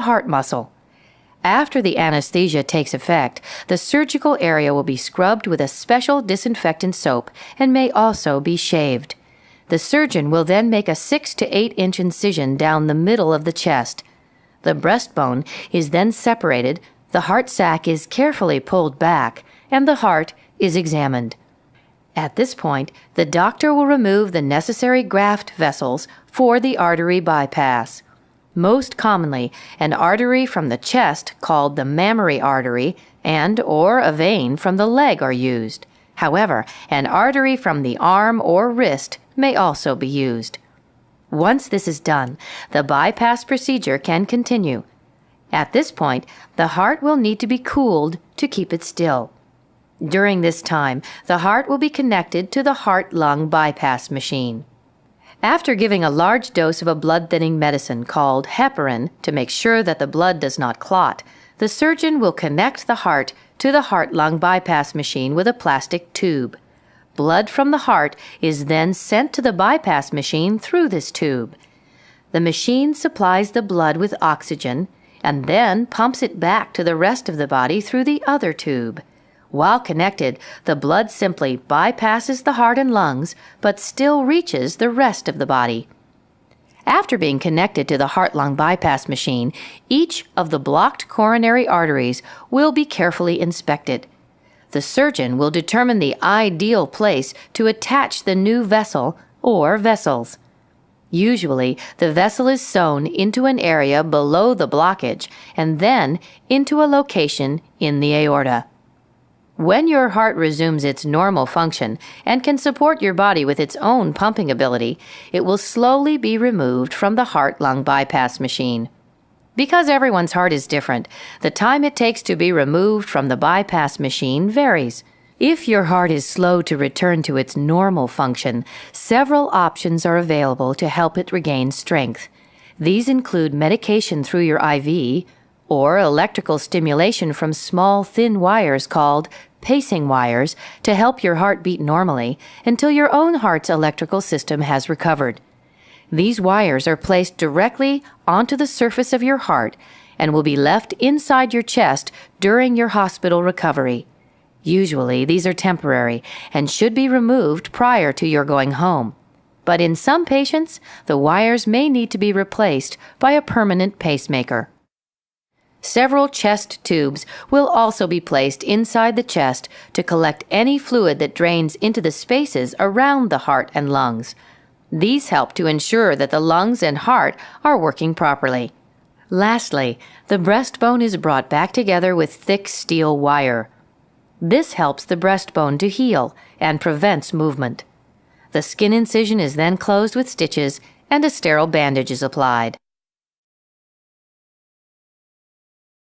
heart muscle. After the anesthesia takes effect, the surgical area will be scrubbed with a special disinfectant soap and may also be shaved. The surgeon will then make a 6 to 8 inch incision down the middle of the chest. The breastbone is then separated, the heart sac is carefully pulled back, and the heart is examined. At this point, the doctor will remove the necessary graft vessels for the artery bypass. Most commonly, an artery from the chest called the mammary artery and/or a vein from the leg are used. However, an artery from the arm or wrist may also be used. Once this is done, the bypass procedure can continue. At this point, the heart will need to be cooled to keep it still. During this time, the heart will be connected to the heart-lung bypass machine. After giving a large dose of a blood-thinning medicine called heparin to make sure that the blood does not clot, the surgeon will connect the heart to the heart-lung bypass machine with a plastic tube. Blood from the heart is then sent to the bypass machine through this tube. The machine supplies the blood with oxygen and then pumps it back to the rest of the body through the other tube. While connected, the blood simply bypasses the heart and lungs, but still reaches the rest of the body. After being connected to the heart-lung bypass machine, each of the blocked coronary arteries will be carefully inspected. The surgeon will determine the ideal place to attach the new vessel or vessels. Usually, the vessel is sewn into an area below the blockage and then into a location in the aorta. When your heart resumes its normal function and can support your body with its own pumping ability, it will slowly be removed from the heart-lung bypass machine. Because everyone's heart is different, the time it takes to be removed from the bypass machine varies. If your heart is slow to return to its normal function, several options are available to help it regain strength. These include medication through your IV, or electrical stimulation from small, thin wires called pacing wires to help your heart beat normally until your own heart's electrical system has recovered. These wires are placed directly onto the surface of your heart and will be left inside your chest during your hospital recovery. Usually, these are temporary and should be removed prior to your going home. But in some patients, the wires may need to be replaced by a permanent pacemaker. Several chest tubes will also be placed inside the chest to collect any fluid that drains into the spaces around the heart and lungs. These help to ensure that the lungs and heart are working properly. Lastly, the breastbone is brought back together with thick steel wire. This helps the breastbone to heal and prevents movement. The skin incision is then closed with stitches and a sterile bandage is applied.